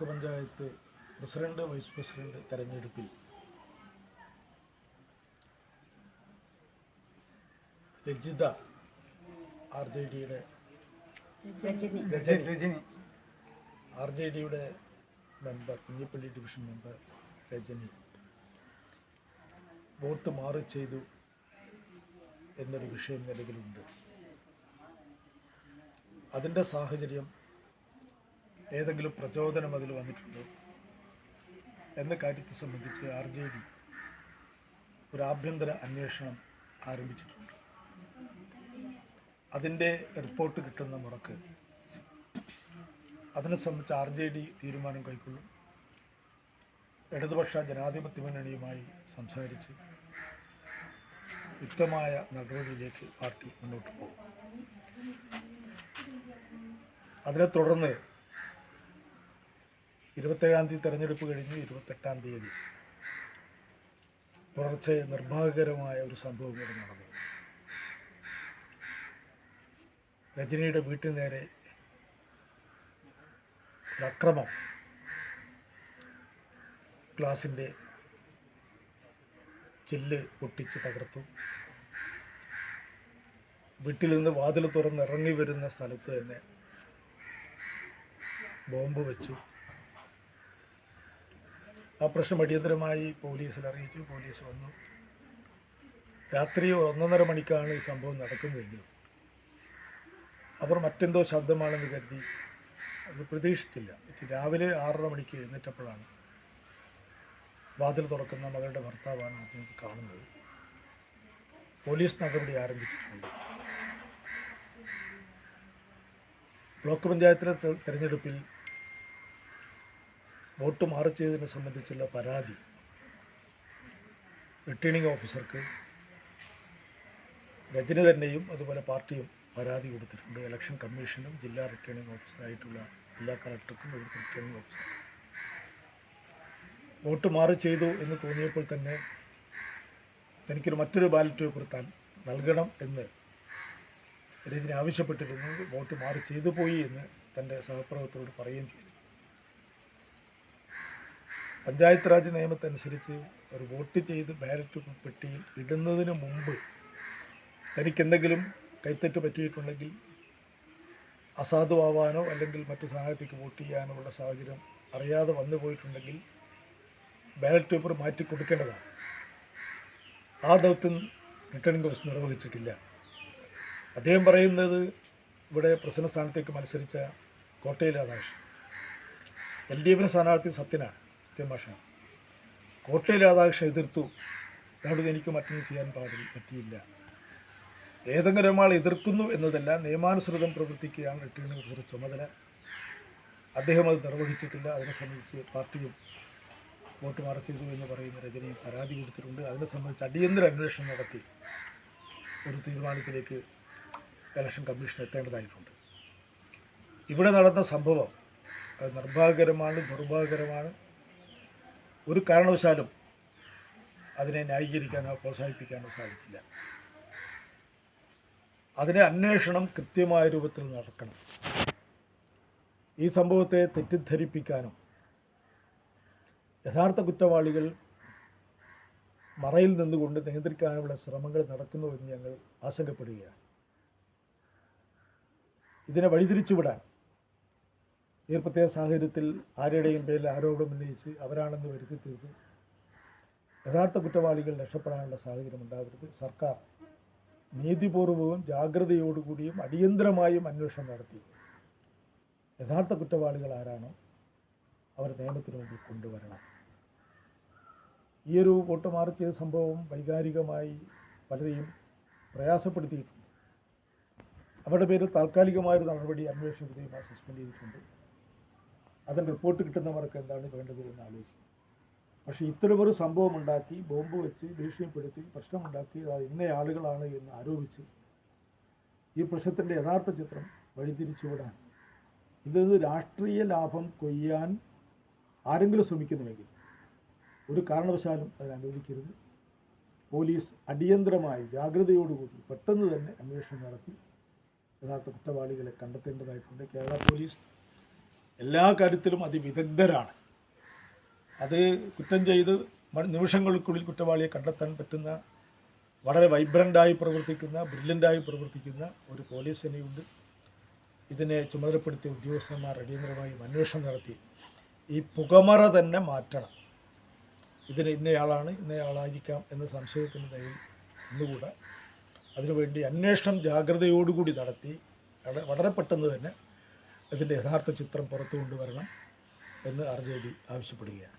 Panchayat president vice president തെരഞ്ഞെടുപ്പിൽ Rajitha R J ഡിയുടെ member, Kunjippally division member Rajani vote മാറി ചെയ്തു എന്നൊരു വിഷയം നിലവിലുണ്ട്. അതിൻ്റെ സാഹചര്യം, ഏതെങ്കിലും പ്രചോദനം അതിൽ വന്നിട്ടുണ്ടോ എന്ന കാര്യത്തെ സംബന്ധിച്ച് ആർ ജെ ഡി ഒരു ആഭ്യന്തര അന്വേഷണം ആരംഭിച്ചിട്ടുണ്ട്. അതിൻ്റെ റിപ്പോർട്ട് കിട്ടുന്ന മുറക്ക് അതിനെ സംബന്ധിച്ച് ആർ ജെ ഡി തീരുമാനം കൈക്കൊള്ളും. ഇടതുപക്ഷ ജനാധിപത്യ മുന്നണിയുമായി സംസാരിച്ച് യുക്തമായ നടപടിയിലേക്ക് പാർട്ടി മുന്നോട്ട് പോകും. അതിനെ തുടർന്ന് 27-ാം തീയതി തെരഞ്ഞെടുപ്പ് കഴിഞ്ഞ് 28-ാം തീയതി പുലർച്ചെ നിർഭാഗ്യകരമായ ഒരു സംഭവം ഇവിടെ നടന്നു. രജനിയുടെ വീട്ടിൽ നേരെ ഒരു അക്രമം, ഗ്ലാസിൻ്റെ ചില്ല് പൊട്ടിച്ച് തകർത്തു. വീട്ടിൽ നിന്ന് വാതിൽ തുറന്നിറങ്ങി വരുന്ന സ്ഥലത്ത് തന്നെ ബോംബ് വെച്ചു. ആ പ്രശ്നം അടിയന്തരമായി പോലീസിൽ അറിയിച്ചു. പോലീസ് വന്നു. രാത്രി 1:30 മണിക്കാണ് ഈ സംഭവം നടക്കുന്നതെങ്കിലും അവർ മറ്റെന്തോ ശബ്ദമാണെന്ന് കരുതി അത് പ്രതീക്ഷിച്ചില്ല. രാവിലെ 6:30 മണിക്ക് എഴുന്നേറ്റപ്പോഴാണ് വാതിൽ തുറക്കുന്ന മകളുടെ ഭർത്താവാണ് ആദ്യം കാണുന്നത്. പോലീസ് നടപടി ആരംഭിച്ചിട്ടുണ്ട്. ബ്ലോക്ക് പഞ്ചായത്തിലെ തെരഞ്ഞെടുപ്പിൽ വോട്ട് മാറി ചെയ്തതിനെ സംബന്ധിച്ചുള്ള പരാതി റിട്ടേണിംഗ് ഓഫീസർക്ക് രജനി തന്നെയും അതുപോലെ പാർട്ടിയും പരാതി കൊടുത്തിട്ടുണ്ട്. ഇലക്ഷൻ കമ്മീഷനും ജില്ലാ റിട്ടേണിംഗ് ഓഫീസറായിട്ടുള്ള ജില്ലാ കളക്ടർക്കും ഇവിടുത്തെ റിട്ടേണിംഗ് ഓഫീസർ വോട്ട് മാറി ചെയ്തു എന്ന് തോന്നിയപ്പോൾ തന്നെ തനിക്കൊരു മറ്റൊരു ബാലറ്റ് പേപ്പർ നൽകണം എന്ന് രജനി ആവശ്യപ്പെട്ടിരുന്നു. വോട്ട് മാറി ചെയ്തു പോയി എന്ന് തൻ്റെ സഹപ്രവർത്തകരോട് പറയുകയും ചെയ്തു. പഞ്ചായത്ത് രാജ് നിയമത്തനുസരിച്ച് ഒരു വോട്ട് ചെയ്ത് ബാലറ്റ് പെട്ടിയിൽ ഇടുന്നതിന് മുമ്പ് തനിക്കെന്തെങ്കിലും കൈത്തെറ്റ് പറ്റിയിട്ടുണ്ടെങ്കിൽ അസാധുവാവാനോ അല്ലെങ്കിൽ മറ്റു സ്ഥാനാർത്ഥിക്ക് വോട്ട് ചെയ്യാനോ ഉള്ള സാഹചര്യം അറിയാതെ വന്നു പോയിട്ടുണ്ടെങ്കിൽ ബാലറ്റ് പേപ്പർ മാറ്റി കൊടുക്കേണ്ടതാണ്. ആ ദൗത്യം റിട്ടേണിംഗ് ഓഫീസർ നിർവഹിച്ചിട്ടില്ല. അദ്ദേഹം പറയുന്നത് ഇവിടെ പ്രസിഡന്റ് സ്ഥാനത്തേക്ക് മത്സരിച്ച കോട്ടയിൽ രാധാകൃഷ്ണൻ, LDF സ്ഥാനാർത്ഥി സത്യനാണ്, സത്യഭാഷയാണ്. കോട്ടയിൽ രാധാകൃഷ്ണൻ എതിർത്തു. അതുകൊണ്ട് എനിക്ക് മറ്റൊന്നും ചെയ്യാൻ പറ്റിയില്ല. ഏതെങ്കിലും ഒരാൾ എതിർക്കുന്നു എന്നതല്ല, നിയമാനുസൃതം പ്രവർത്തിക്കുകയാണ് റിട്ടേണിംഗ് ഓഫീസർ ചുമതല. അദ്ദേഹം അത് നിർവഹിച്ചിട്ടില്ല. അതിനെ സംബന്ധിച്ച് പാർട്ടിയും വോട്ട് മാറി ചെയ്തു എന്ന് പറയുന്ന രജനിയും പരാതി കൊടുത്തിട്ടുണ്ട്. അതിനെ സംബന്ധിച്ച് അടിയന്തര അന്വേഷണം നടത്തി ഒരു തീരുമാനത്തിലേക്ക് ഇലക്ഷൻ കമ്മീഷൻ എത്തേണ്ടതായിട്ടുണ്ട്. ഇവിടെ നടന്ന സംഭവം അത് നിർഭാഗ്യകരമാണ്, ദുർഭാഗ്യകരമാണ്. ഒരു കാരണവശാലും അതിനെ ന്യായീകരിക്കാനോ പ്രോത്സാഹിപ്പിക്കാനോ സാധിക്കില്ല. അതിനെ അന്വേഷണം കൃത്യമായ രൂപത്തിൽ നടക്കണം. ഈ സംഭവത്തെ തെറ്റിദ്ധരിപ്പിക്കാനും യഥാർത്ഥ കുറ്റവാളികൾ മറയിൽ നിന്നുകൊണ്ട് നിയന്ത്രിക്കാനുള്ള ശ്രമങ്ങൾ നടക്കുന്നുവെന്ന് ഞങ്ങൾ ആശങ്കപ്പെടുകയാണ്. ഇതിനെ വഴിതിരിച്ചുവിടാൻ ഈ പ്രത്യേക സാഹചര്യത്തിൽ ആരുടെയും പേരിൽ ആരോപണം ഉന്നയിച്ച് അവരാണെന്ന് വരുത്തി തീർത്ത് യഥാർത്ഥ കുറ്റവാളികൾ രക്ഷപ്പെടാനുള്ള സാഹചര്യം ഉണ്ടാകരുത്. സർക്കാർ നീതിപൂർവവും ജാഗ്രതയോടുകൂടിയും അടിയന്തരമായും അന്വേഷണം നടത്തി യഥാർത്ഥ കുറ്റവാളികൾ ആരാണോ അവർ നിയമത്തിന് മുമ്പിൽ കൊണ്ടുവരണം. ഈയൊരു വോട്ട് മാറി ചെയ്ത സംഭവം വൈകാരികമായി പലരെയും പ്രയാസപ്പെടുത്തിയിട്ടുണ്ട്. അവരുടെ പേരിൽ താൽക്കാലികമായൊരു നടപടി അന്വേഷണ വിധേയമായി സസ്പെൻഡ് ചെയ്തിട്ടുണ്ട്. അതിന് റിപ്പോർട്ട് കിട്ടുന്നവർക്ക് എന്താണ് വേണ്ടത് എന്ന് ആലോചിക്കും. പക്ഷേ ഇത്തരമൊരു സംഭവം ഉണ്ടാക്കി ബോംബ് വെച്ച് ഭീഷണിപ്പെടുത്തി പ്രശ്നമുണ്ടാക്കി ഇന്ന ആളുകളാണ് എന്ന് ആരോപിച്ച് ഈ പ്രശ്നത്തിൻ്റെ യഥാർത്ഥ ചിത്രം വഴിതിരിച്ചുവിടാൻ, ഇതൊരു രാഷ്ട്രീയ ലാഭം കൊയ്യാൻ ആരെങ്കിലും ശ്രമിക്കുന്നുവെങ്കിൽ ഒരു കാരണവശാലും അതിന് അനുവദിക്കരുത്. പോലീസ് അടിയന്തരമായി ജാഗ്രതയോടുകൂടി പെട്ടെന്ന് തന്നെ അന്വേഷണം നടത്തി യഥാർത്ഥ കുറ്റവാളികളെ കണ്ടെത്തേണ്ടതായിട്ടുണ്ട്. കേരള പോലീസ് എല്ലാ കാര്യത്തിലും അതിവിദഗ്ധരാണ്. അത് കുറ്റം ചെയ്ത് നിമിഷങ്ങൾക്കുള്ളിൽ കുറ്റവാളിയെ കണ്ടെത്താൻ പറ്റുന്ന വളരെ വൈബ്രൻ്റായി പ്രവർത്തിക്കുന്ന, ബ്രില്യൻ്റായി പ്രവർത്തിക്കുന്ന ഒരു പോലീസ് സേനയുണ്ട്. ഇതിനെ ചുമതലപ്പെടുത്തിയ ഉദ്യോഗസ്ഥന്മാർ അടിയന്തരമായും അന്വേഷണം നടത്തി ഈ പുകമറ തന്നെ മാറ്റണം. ഇതിന് ഇന്നയാളായിരിക്കാം എന്ന സംശയത്തിന് നിലയിൽ ഒന്നുകൂടെ അതിനുവേണ്ടി അന്വേഷണം ജാഗ്രതയോടുകൂടി നടത്തി വളരെ പെട്ടെന്ന് തന്നെ ഇതിൻ്റെ യഥാർത്ഥ ചിത്രം പുറത്തു കൊണ്ടുവരണം എന്ന് RJD ആവശ്യപ്പെടുകയാണ്.